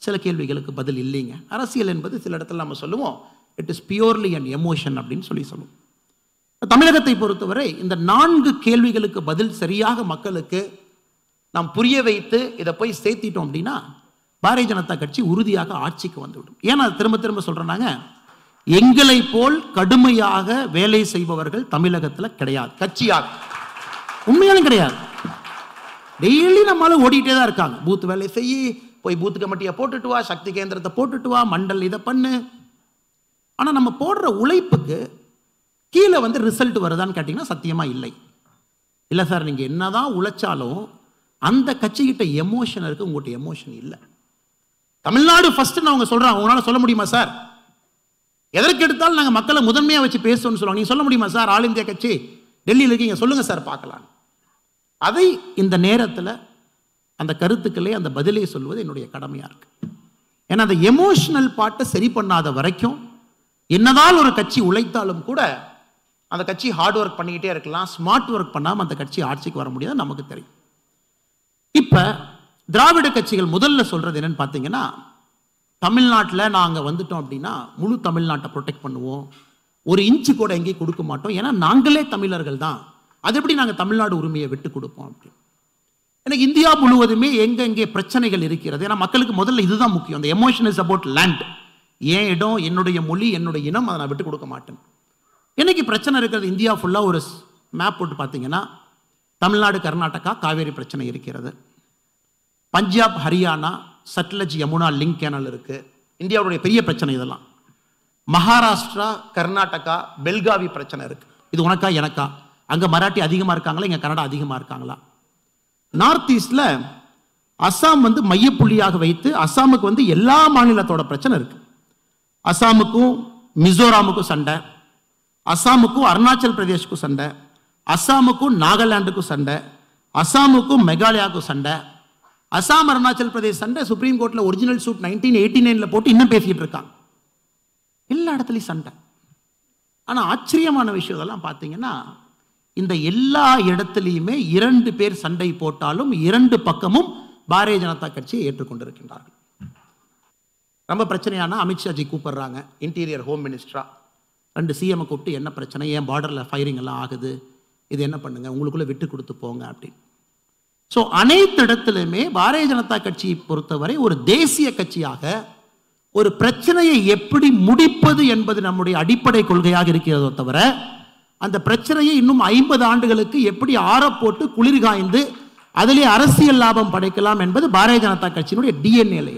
சில கேள்விகளுக்கு பதில் இல்லைங்க. அரசியல் என்பது சில இடத்துல நம்ம சொல்லுவோம் it is purely and emotion அப்படின்னு சொல்லுவோம். தமிழகத்தை பொறுத்தவரை இந்த 4 கேள்விகளுக்கு பதில் சரியாக மக்களுக்கு நாம் புரிய வைத்து இதை போய் சேர்த்திட்டோம் அப்படின்னா பாரதிய ஜனதா கட்சி உறுதியாக ஆட்சிக்கு வந்துவிடும். ஏன்னா திரும்ப திரும்ப சொல்றாங்க, எங்களை போல் கடுமையாக வேலை செய்பவர்கள் தமிழகத்தில் கிடையாது. கட்சியாக உண்மையாலும் கிடையாது. டெய்லி நம்மளால ஓடிட்டே தான் இருக்காங்க. பூத் வேலை செய்யி, போய் பூத் கமிட்டியை போட்டுட்டு வா, சக்தி கேந்திரத்தை போட்டுட்டு வா, மண்டல் இதை பண்ணு. ஆனா நம்ம போடுற உழைப்புக்கு கீழே வந்து ரிசல்ட் வருதான்னு கேட்டீங்கன்னா சத்தியமா இல்லை. இல்லை சார், நீங்க என்னதான் உழைச்சாலும் அந்த கட்சிகிட்ட எமோஷன் இருக்கு, உங்கள்கிட்ட எமோஷன் இல்லை. தமிழ்நாடு ஃபர்ஸ்ட் அவங்க சொல்றாங்க, உங்களால சொல்ல முடியுமா சார்? எதற்கு எடுத்தாலும் நாங்கள் மக்களை முதன்மையாக வச்சு பேசுவோம்னு சொல்லுவாங்க. நீங்க சொல்ல முடியுமா சார்? ஆல் இந்தியா கட்சி டெல்லியில் இருக்கீங்க, சொல்லுங்க சார் பார்க்கலாம். அதை இந்த நேரத்தில் அந்த கருத்துக்களே அந்த பதிலே சொல்வது என்னுடைய கடமையா இருக்கு. ஏன்னா அந்த எமோஷனல் பார்ட்டை சரி பண்ணாத வரைக்கும் என்னதான் ஒரு கட்சி உழைத்தாலும் கூட அந்த கட்சி ஹார்ட் ஒர்க் பண்ணிக்கிட்டே இருக்கலாம். ஸ்மார்ட் ஒர்க் பண்ணாமல் அந்த கட்சி ஆட்சிக்கு வர முடியாது, நமக்கு தெரியும். இப்ப திராவிட கட்சிகள் முதல்ல சொல்றது என்னன்னு பார்த்தீங்கன்னா, தமிழ்நாட்டில் நாங்கள் வந்துட்டோம் அப்படின்னா முழு தமிழ்நாட்டை ப்ரொடெக்ட் பண்ணுவோம், ஒரு இன்ச்சு கூட எங்கேயும் கொடுக்க மாட்டோம், ஏன்னா நாங்களே தமிழர்கள் தான், அது எப்படி நாங்கள் தமிழ்நாடு உரிமையை விட்டு கொடுப்போம் அப்படின்னு. எனக்கு இந்தியா முழுவதுமே எங்கே பிரச்சனைகள் இருக்கிறது. ஏன்னா மக்களுக்கு முதல்ல இதுதான் முக்கியம். அந்த எமோஷன் இஸ் அபவுட் லேண்ட். ஏன் இடம், என்னுடைய மொழி, என்னுடைய இனம், அதை நான் விட்டு கொடுக்க மாட்டேன். என்னைக்கு பிரச்சனை இருக்கிறது இந்தியா ஃபுல்லாக ஒரு மேப் போட்டு பார்த்தீங்கன்னா, தமிழ்நாடு கர்நாடகா காவேரி பிரச்சனை இருக்கிறது, பஞ்சாப் ஹரியானா சட்லஜ் யமுனா லிங்க் கேனல் இருக்கு, இந்தியாவுடைய பெரிய பிரச்சனை இதெல்லாம். மகாராஷ்டிரா கர்நாடகா பெல்காவி பிரச்சனை இருக்கு. இது உனக்கா எனக்கா? அங்க மராட்டி அதிகமா இருக்காங்களா, இங்க கன்னடா அதிகமா இருக்காங்களா? நார்த் ஈஸ்ட்ல அசாம் வந்து மையப்புள்ளியாக வைத்து அசாமுக்கு வந்து எல்லா மாநிலத்தோட பிரச்சனை இருக்கு. அசாமுக்கும் மிசோராமுக்கும் சண்டை, அசாமுக்கும் அருணாச்சல் பிரதேஷ்க்கும் சண்டை, அசாமுக்கும் நாகாலாந்துக்கும் சண்டை, அசாமுக்கும் மெகாலயாவுக்கும் சண்டை, அசாம் அருணாச்சல் பிரதேஷ் சண்டை சுப்ரீம் கோர்ட்ல ஒரிஜினல் சூட் 1989 போட்டு இன்னும் பேசிட்டு இருக்காங்க. எல்லா இடத்துலையும் சண்டை. ஆனா ஆச்சரியமான விஷயம் இதெல்லாம் பார்த்தீங்கன்னா, இந்த எல்லா இடத்துலையுமே 2 பேர் சண்டை போட்டாலும் 2 பக்கமும் பாரதிய ஜனதா கட்சியை ஏற்றுக்கொண்டிருக்கின்றார்கள். ரொம்ப பிரச்சனையான அமித்ஷாஜி கூப்பிடுறாங்க, இன்டீரியர் ஹோம் மினிஸ்டரா. 2 சிஎம் கூப்பிட்டு என்ன பிரச்சனை, ஏன் பார்டரில் ஃபயரிங் எல்லாம் ஆகுது, இது என்ன பண்ணுங்க, உங்களுக்குள்ள விட்டு கொடுத்து போங்க அப்படின்னு. ஸோ அனைத்து இடத்திலுமே பாரதிய ஜனதா கட்சியை பொறுத்தவரை ஒரு தேசிய கட்சியாக ஒரு பிரச்சனையை எப்படி முடிப்பது என்பது நம்முடைய அடிப்படை கொள்கையாக இருக்கிறதோ தவிர, அந்த பிரச்சனையை இன்னும் 50 ஆண்டுகளுக்கு எப்படி ஆறப்போட்டு குளிர்காய்ந்து அதிலே அரசியல் லாபம் படைக்கலாம் என்பது பாரதிய ஜனதா கட்சியினுடைய டிஎன்ஏ.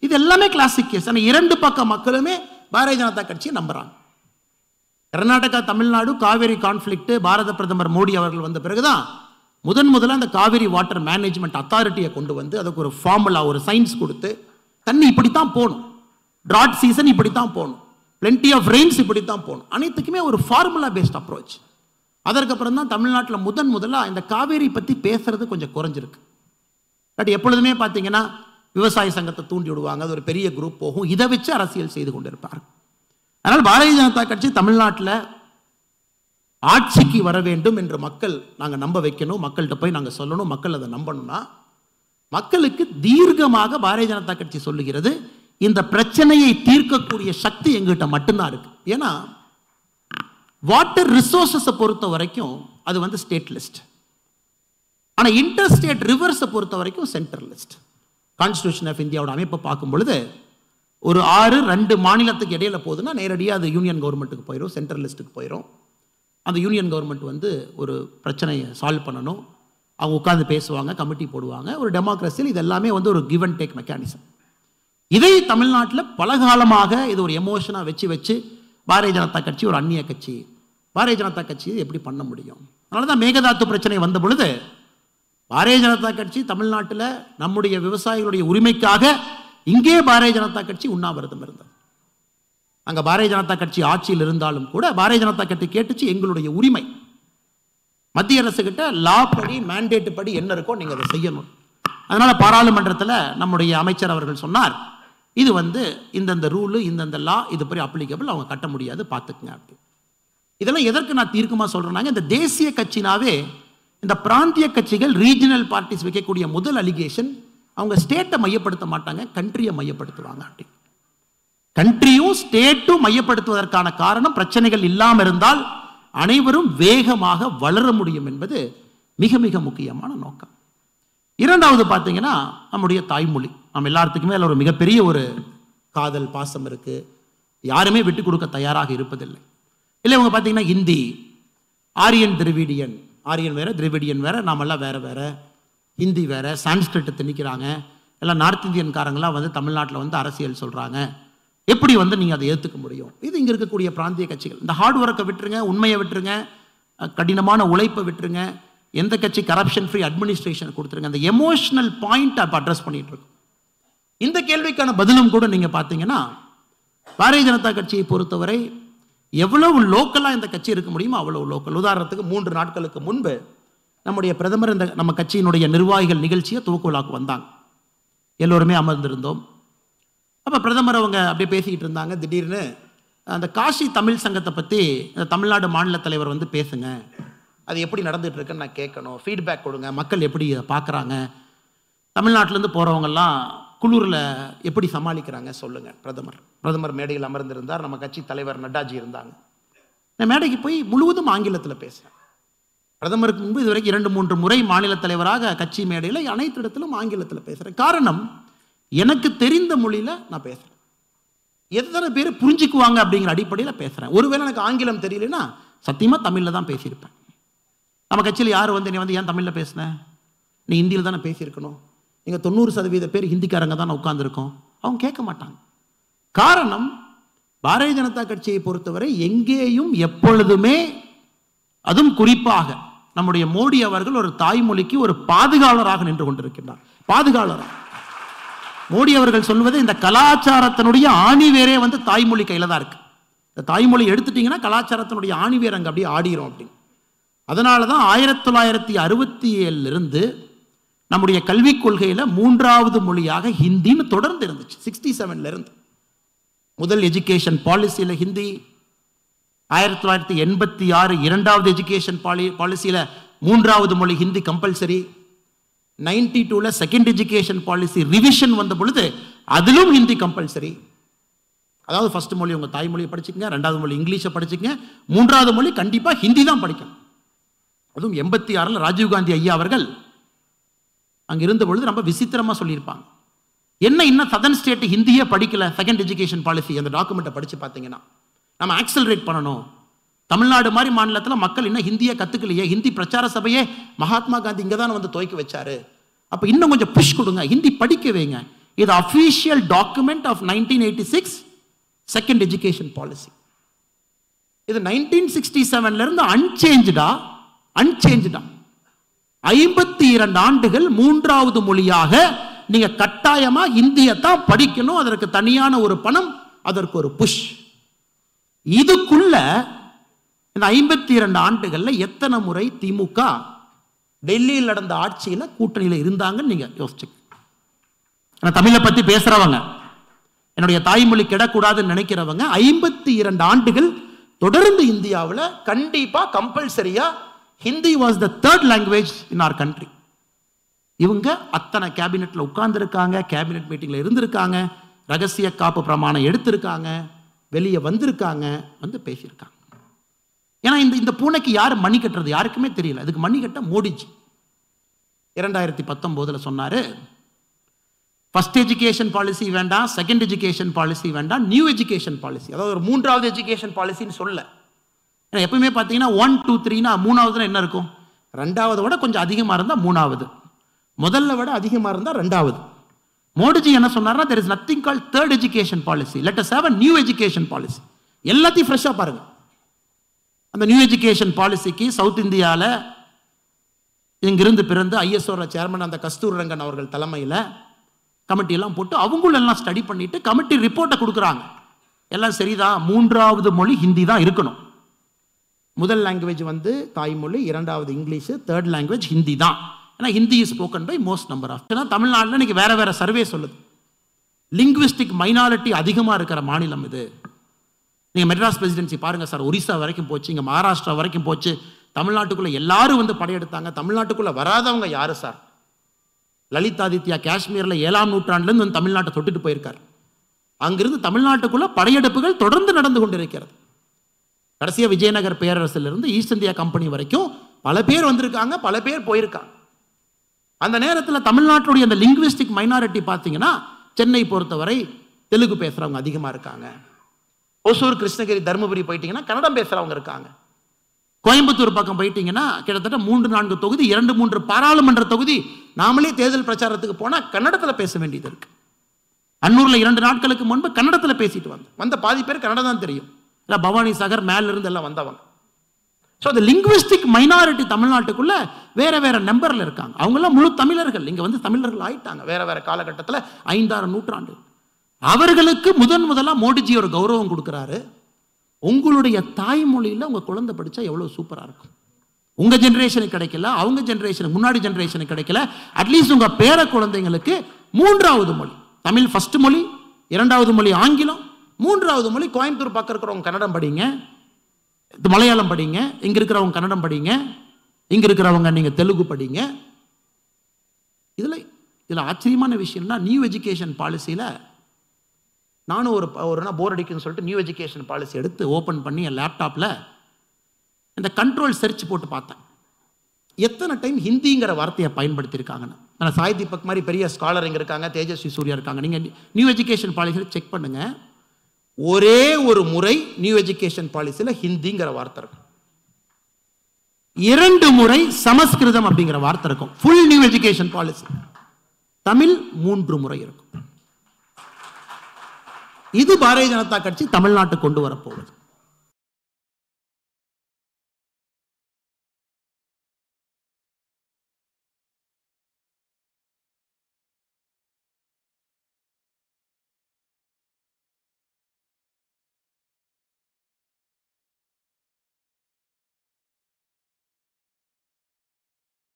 இது எல்லாமே கிளாசிக் கேஸ். ஆனால் 2 பக்க மக்களுமே பாரதிய ஜனதா கட்சியை நம்புறாங்க. கர்நாடகா தமிழ்நாடு காவேரி கான்ஃபிளிக்ட் பாரத பிரதமர் மோடி அவர்கள் வந்த பிறகுதான் முதல்ல அந்த காவேரி வாட்டர் மேனேஜ்மெண்ட் அத்தாரிட்டியை கொண்டு வந்து அதுக்கு ஒரு ஃபார்முலா, ஒரு சயின்ஸ் கொடுத்து, தண்ணி இப்படித்தான் போகணும், டிராட் சீசன் இப்படித்தான் போகணும், பிளென்டி ஆஃப் ரெயின்ஸ் இப்படித்தான் போகணும், அனைத்துக்குமே ஒரு ஃபார்முலா பேஸ்ட் அப்ரோச். அதற்கப்புறம் தான் தமிழ்நாட்டில் முதலாக இந்த காவேரி பற்றி பேசுறது கொஞ்சம் குறைஞ்சிருக்கு. பட் எப்பொழுதுமே பார்த்தீங்கன்னா விவசாய சங்கத்தை தூண்டி விடுவாங்க, அது ஒரு பெரிய குரூப் போகும், இதை வச்சு அரசியல் செய்து கொண்டிருப்பார். அதனால் பாரதிய ஜனதா கட்சி தமிழ்நாட்டில் ஆட்சிக்கு வர வேண்டும் என்று மக்கள் நாங்கள் நம்ப வைக்கணும், மக்கள்கிட்ட போய் நாங்கள் சொல்லணும், மக்கள் அதை நம்பணும்னா மக்களுக்கு தீர்க்கமாக பாரதிய ஜனதா கட்சி சொல்லுகிறது, இந்த பிரச்சனையை தீர்க்கக்கூடிய சக்தி எங்கிட்ட மட்டும்தான் இருக்கு. ஏன்னா வாட்டர் ரிசோர்ஸை பொறுத்த வரைக்கும் அது வந்து ஸ்டேட் லிஸ்ட், ஆனால் இன்டர் ஸ்டேட் ரிவர்ஸை பொறுத்த வரைக்கும் சென்ட்ரல் லிஸ்ட். கான்ஸ்டிடியூஷன் ஆஃப் இந்தியாவோட அமைப்பை பார்க்கும் பொழுது ஒரு 6 2 மாநிலத்துக்கு இடையில போகுதுன்னா நேரடியாக அது யூனியன் கவர்மெண்ட்டுக்கு போயிடும், சென்ட்ரல் லிஸ்ட்டுக்கு போயிடும். அந்த யூனியன் கவர்மெண்ட் வந்து ஒரு பிரச்சனையை சால்வ் பண்ணணும், அவங்க உட்கார்ந்து பேசுவாங்க, கமிட்டி போடுவாங்க. ஒரு டெமோக்ரஸியில் இது எல்லாமே வந்து ஒரு கிவ் அண்ட் டேக் மெக்கானிசம். இதை தமிழ்நாட்டில் பல காலமாக இது ஒரு எமோஷனாக வச்சு பாரதிய ஜனதா கட்சி ஒரு அந்நிய கட்சி, பாரதிய ஜனதா கட்சி எப்படி பண்ண முடியும்? அதனால தான் மேகதாத்து பிரச்சனை வந்த பொழுது பாரதிய ஜனதா கட்சி தமிழ்நாட்டில் நம்முடைய விவசாயிகளுடைய உரிமைக்காக இங்கே பாரதிய ஜனதா கட்சி உண்ணாவிரதம் இருந்தது. அங்கே பாரதிய ஜனதா கட்சி ஆட்சியில் இருந்தாலும் கூட பாரதிய ஜனதா கட்சி கேட்டுச்சு, எங்களுடைய உரிமை மத்திய அரசு கிட்ட லா படி மேண்டேட் படி என்ன இருக்கோ நீங்க அதை செய்யணும். அதனால பாராளுமன்றத்தில் நம்முடைய அமைச்சர் அவர்கள் சொன்னார், இது வந்து இந்தந்த ரூலு இந்தந்த லா இது படி அப்ளிகபிள், அவங்க கட்ட முடியாது பார்த்துக்குங்க அப்படி. இதெல்லாம் எதற்கு நான் தீர்க்கமாக சொல்றேன்னாங்க, இந்த தேசிய கட்சினாவே இந்த பிராந்திய கட்சிகள் ரீஜனல் பார்ட்டிஸ் வைக்கக்கூடிய முதல் அலிகேஷன் அவங்க ஸ்டேட்டை மையப்படுத்த மாட்டாங்க, கண்ட்ரியை மையப்படுத்துவாங்க. அப்படி கண்ட்ரியும் ஸ்டேட்டும் மையப்படுத்துவதற்கான காரணம் பிரச்சனைகள் இல்லாமல் இருந்தால் அனைவரும் வேகமாக வளர முடியும் என்பது மிக மிக முக்கியமான நோக்கம். இரண்டாவது பார்த்தீங்கன்னா நம்முடைய தாய்மொழி. நம்ம எல்லாத்துக்குமே அதில் ஒரு மிகப்பெரிய ஒரு காதல் பாசம் இருக்கு. யாருமே விட்டு கொடுக்க தயாராக இருப்பதில்லை. இல்லை இவங்க பார்த்தீங்கன்னா ஹிந்தி, ஆரியன் திராவிடியன், ஆரியன் வேற திராவிடியன் வேற, நாமெல்லாம் வேற வேற, ஹிந்தி வேற, சான்ஸ்கிரிட் திணிக்கிறாங்க, எல்லாம் நார்த் இந்தியன்காரங்களாம் வந்து தமிழ்நாட்டில் வந்து அரசியல் சொல்கிறாங்க, எப்படி வந்து நீங்கள் அதை ஏற்றுக்க முடியும்? இது இங்கே இருக்கக்கூடிய பிராந்திய கட்சிகள். இந்த ஹார்ட் ஒர்க்கை விட்டுருங்க, உண்மையை விட்டுருங்க, கடினமான உழைப்பை விட்டுருங்க, எந்த கட்சி கரப்ஷன் ஃப்ரீ அட்மினிஸ்ட்ரேஷன் கொடுத்துருங்க. அந்த எமோஷனல் பாயிண்ட் அப்போ அட்ரஸ் பண்ணிட்டு இருக்கோம். இந்த கேள்விக்கான பதிலும் கூட நீங்கள் பார்த்தீங்கன்னா பாரதிய ஜனதா கட்சியை பொறுத்தவரை எவ்வளவு லோக்கலாக இந்த கட்சி இருக்க முடியுமோ அவ்வளவு லோக்கல். உதாரணத்துக்கு 3 நாட்களுக்கு முன்பு நம்முடைய பிரதமர் இந்த நம்ம கட்சியினுடைய நிர்வாகிகள் நிகழ்ச்சியை துவக்க விழாக்கு வந்தாங்க. எல்லோருமே அமர்ந்திருந்தோம். அப்போ பிரதமர் அவங்க அப்படியே பேசிக்கிட்டு இருந்தாங்க. திடீர்னு அந்த காஷி தமிழ் சங்கத்தை பற்றி தமிழ்நாடு மாநில தலைவர் வந்து பேசுங்க, அது எப்படி நடந்துட்டு இருக்குன்னு நான் கேட்கணும், ஃபீட்பேக் கொடுங்க, மக்கள் எப்படி அதை பார்க்குறாங்க, தமிழ்நாட்டிலேருந்து போகிறவங்கெல்லாம் குளூரில் எப்படி சமாளிக்கிறாங்க சொல்லுங்கள். பிரதமர் மேடையில் அமர்ந்திருந்தார். நம்ம கட்சி தலைவர் நட்டாஜி இருந்தாங்க. நான் மேடைக்கு போய் முழுவதும் ஆங்கிலத்தில் பேசுகிறேன். பிரதமருக்கு முன்பு இதுவரைக்கும் 2-3 முறை மாநில தலைவராக கட்சி மேடையில் அனைத்து இடத்திலும் ஆங்கிலத்தில் பேசுகிறேன். காரணம், எனக்கு தெரிந்த மொழியில் நான் பேசுகிறேன். எத்தனை பேர் புரிஞ்சுக்குவாங்க அப்படிங்கிற அடிப்படையில் பேசுகிறேன். ஒருவேளை எனக்கு ஆங்கிலம் தெரியலன்னா சத்தியமாக தமிழில் தான் பேசியிருப்பேன். நம்ம கட்சியில் யார் வந்து நீ வந்து ஏன் தமிழில் பேசினேன், நீ ஹிந்தியில் தானே பேசியிருக்கணும், நீங்கள் 90% பேர் ஹிந்திக்காரங்க தானே உட்கார்ந்துருக்கோம், அவங்க கேட்க மாட்டாங்க. காரணம், பாரதிய ஜனதா கட்சியை பொறுத்தவரை எங்கேயும் எப்பொழுதுமே, அதுவும் குறிப்பாக நம்முடைய மோடி அவர்கள் ஒரு தாய்மொழிக்கு ஒரு பாதுகாவலராக நின்று கொண்டிருக்கின்றார். பாதுகாவலராக மோடி அவர்கள் சொல்வது, இந்த கலாச்சாரத்தினுடைய ஆணிவேரே வந்து தாய்மொழி கையில் தான் இருக்கு. இந்த தாய்மொழி எடுத்துட்டீங்கன்னா கலாச்சாரத்தினுடைய ஆணிவேர் அங்கே அப்படியே ஆடிரும் அப்படின்னு. அதனால தான் 1967 நம்முடைய கல்விக் கொள்கையில் 3வது மொழியாக ஹிந்தின்னு தொடர்ந்து இருந்துச்சு. 67 இருந்து முதல் எஜுகேஷன் பாலிசியில் ஹிந்தி, 1986 2வது எஜுகேஷன் பாலிசியில் 3வது மொழி Hindi compulsory, 92 second education policy revision வந்த பொழுது அதிலும் ஹிந்தி கம்பல்சரி. அதாவது ஃபர்ஸ்ட் மொழி உங்க தாய்மொழியை படிச்சுக்கங்க, 2வது மொழி இங்கிலீஷை படிச்சுக்கங்க, 3வது மொழி கண்டிப்பாக ஹிந்தி தான் படிக்கணும். அதுவும் 86 ராஜீவ்காந்தி ஐயா அவர்கள் அங்கே இருந்த பொழுது ரொம்ப விசித்திரமாக சொல்லியிருப்பாங்க. என்ன இன்னும் சதர்ன் ஸ்டேட் ஹிந்தியே படிக்கல, செகண்ட் எஜுகேஷன் பாலிசி அந்த டாக்குமெண்ட்டை படித்து பார்த்தீங்கன்னா நம்ம ஆக்சலரேட் பண்ணணும். தமிழ்நாடு மாதிரி மாநிலத்தில் மக்கள் இன்னும் ஹிந்தியை கற்றுக்கலையே, ஹிந்தி பிரச்சார சபையே மகாத்மா காந்தி இங்கே தான் வந்து துவக்கி வச்சாரு, அப்போ இன்னும் கொஞ்சம் புஷ் கொடுங்க, ஹிந்தி படிக்க வைங்க. இது official document of 1986 second education policy. இது 1967 இருந்து அன்சேஞ்சா 52 ஆண்டுகள் 3வது மொழியாக நீங்க கட்டாயமா ஹிந்தியை தான் படிக்கணும். அதற்கு தனியான ஒரு பணம், அதற்கு ஒரு புஷ். இதுக்குள்ள இந்த 52 ஆண்டுகள்ல எத்தனை முறை திமுக டெல்லியில் நடந்த ஆட்சியில கூட்டணியில இருந்தாங்கன்னு நீங்க யோசிச்சு. தமிழை பத்தி பேசுறவங்க, என்னுடைய தாய்மொழி கிடக்கூடாதுன்னு நினைக்கிறவங்க 52 ஆண்டுகள் தொடர்ந்து இந்தியாவில் கண்டிப்பா கம்பல்சரியா Hindi was the 3rd language in our country. இவங்க அத்தனை கேபினெட்ல உட்கார்ந்துருக்காங்க, கேபினெட் மீட்டிங்ல இருந்திருக்காங்க, ரகசிய காப்பு பிரமாணம் எடுத்திருக்காங்க, வெளியே வந்திருக்காங்க, வந்து பேசியிருக்காங்க. ஏன்னா இந்த பூனைக்கு யார் மணி கட்டுறது யாருக்குமே தெரியல. அதுக்கு மணி கட்ட மோடிஜி 2019 சொன்னாரு, ஃபர்ஸ்ட் எஜுகேஷன் பாலிசி வேண்டாம், செகண்ட் எஜுகேஷன் பாலிசி வேண்டாம், நியூ எஜுகேஷன் பாலிசி, அதாவது ஒரு 3வது எஜுகேஷன் பாலிசின்னு சொல்ல. ஏன்னா எப்பவுமே பார்த்தீங்கன்னா 1, 2, 3னா 3வது என்ன இருக்கும், 2வது விட கொஞ்சம் அதிகமாக இருந்தால் 3வது, முதல்ல விட அதிகமாக இருந்தால் 2வது. மோடிஜி என்ன சொன்னார்னா, there is nothing called 3rd education policy, let us have a new education policy. எல்லாத்தையும் ஃப்ரெஷ்ஷாக பாருங்க. அந்த நியூ எஜுகேஷன் பாலிசிக்கு சவுத் இந்தியாவில் இங்கிருந்து பிறந்து ஐஎஸ்ஓ சேர்மன் அந்த கஸ்தூர் ரங்கன் அவர்கள் தலைமையில் கமிட்டியெல்லாம் போட்டு அவங்களெல்லாம் ஸ்டடி பண்ணிட்டு கமிட்டி ரிப்போர்ட்டை கொடுக்குறாங்க. எல்லாம் சரிதான், 3வது மொழி ஹிந்தி தான் இருக்கணும், முதல் லாங்குவேஜ் வந்து தாய்மொழி, 2வது இங்கிலீஷ், 3rd லாங்குவேஜ் ஹிந்தி தான். ஏன்னா Hindi is spoken by most number of. ஏன்னா தமிழ்நாட்டில் இன்னைக்கு வேற வேற சர்வே சொல்லுது, லிங்குவிஸ்டிக் மைனாரிட்டி அதிகமாக இருக்கிற மாநிலம் இது. நீங்கள் மெட்ராஸ் பிரசிடென்சி பாருங்க சார், ஒரிசா வரைக்கும் போச்சு, இங்கே மகாராஷ்டிரா வரைக்கும் போச்சு. தமிழ்நாட்டுக்குள்ள எல்லாரும் வந்து படையெடுத்தாங்க. தமிழ்நாட்டுக்குள்ள வராதவங்க யாரு சார்? லலிதாதித்யா காஷ்மீர்ல 7ஆம் நூற்றாண்டுலேருந்து வந்து தமிழ்நாட்டை தொட்டுட்டு போயிருக்கார். அங்கிருந்து தமிழ்நாட்டுக்குள்ள படையெடுப்புகள் தொடர்ந்து நடந்து கொண்டிருக்கிறது. கடைசியா விஜயநகர் பேரரசிலிருந்து ஈஸ்ட் இந்தியா கம்பெனி வரைக்கும் பல பேர் வந்திருக்காங்க, பல பேர் போயிருக்காங்க. அந்த நேரத்தில் தமிழ்நாட்டுடைய அந்த லிங்குவிஸ்டிக் மைனாரிட்டி பார்த்தீங்கன்னா சென்னை பொறுத்தவரை தெலுங்கு பேசுறவங்க அதிகமா இருக்காங்க. ஒசூர், கிருஷ்ணகிரி, தருமபுரி போயிட்டீங்கன்னா கன்னடம் பேசுறவங்க இருக்காங்க. கோயம்புத்தூர் பக்கம் போயிட்டீங்கன்னா கிட்டத்தட்ட 3-4 தொகுதி, 2-3 பாராளுமன்ற தொகுதி நாமளே தேர்தல் பிரச்சாரத்துக்கு போனா கன்னடத்தில் பேச வேண்டியது இருக்கு. அன்னூர்ல 2 நாட்களுக்கு முன்பு கன்னடத்தில் பேசிட்டு வந்த பாதி பேர் கன்னடம் தான் தெரியும். இல்லை பவானி சாகர் மேல இருந்து எல்லாம் வந்தவங்க. ஸோ அந்த லிங்குவிஸ்டிக் மைனாரிட்டி தமிழ்நாட்டுக்குள்ள வேற வேற நம்பர்ல இருக்காங்க. அவங்கெல்லாம் முழு தமிழர்கள், இங்க வந்து தமிழர்கள் ஆயிட்டாங்க வேற வேற காலகட்டத்தில் 5-6 நூற்றாண்டு. அவர்களுக்கு முதலா மோடிஜி ஒரு கௌரவம் கொடுக்கிறாரு. உங்களுடைய தாய்மொழியில் உங்க குழந்தை படிச்சா எவ்வளவு சூப்பரா இருக்கும். உங்க ஜெனரேஷனுக்கு கிடைக்கல, அவங்க ஜெனரேஷனுக்கு முன்னாடி ஜெனரேஷனுக்கு கிடைக்கல, அட்லீஸ்ட் உங்க பேர குழந்தைங்களுக்கு 3வது மொழி தமிழ் ஃபர்ஸ்ட் மொழி, 2வது மொழி ஆங்கிலம், 3வது மொழி கோயம்புத்தூர் பக்கம் இருக்கிறவங்க கன்னடம் படிங்க, மலையாளம் படிங்க, இங்க இருக்கிறவங்க கன்னடம் படிங்க, இங்க இருக்கிறவங்க நீங்க தெலுங்கு படிங்க. இதுல ஆச்சரியமான விஷயம்னா நியூ எஜுகேஷன் பாலிசியில நானும் ஒரு போர் அடிக்குன்னு சொல்லிட்டு நியூ எஜுகேஷன் பாலிசி எடுத்து ஓப்பன் பண்ணி என் லேப்டாப்ல இந்த கண்ட்ரோல் சர்ச் போட்டு பார்த்தேன். எத்தனை டைம் ஹிந்திங்கிற வார்த்தையை பயன்படுத்தியிருக்காங்கன்னு. நான் சாய் தீபக் மாதிரி பெரிய ஸ்காலர் இங்கே இருக்காங்க, தேஜஸ்வி சூர்யா இருக்காங்க. நீங்கள் நியூ எஜுகேஷன் பாலிசியில் செக் பண்ணுங்க, ஒரே ஒரு முறை நியூ எஜுகேஷன் பாலிசியில் ஹிந்திங்கிற வார்த்தை இருக்கும், 2 முறை சமஸ்கிருதம் அப்படிங்கிற வார்த்தை இருக்கும். Full new education policy. Tamil 3 முறை இருக்கும். இது பாரதிய ஜனதா கட்சி தமிழ்நாட்டுக்கு கொண்டு வரப்போகுது.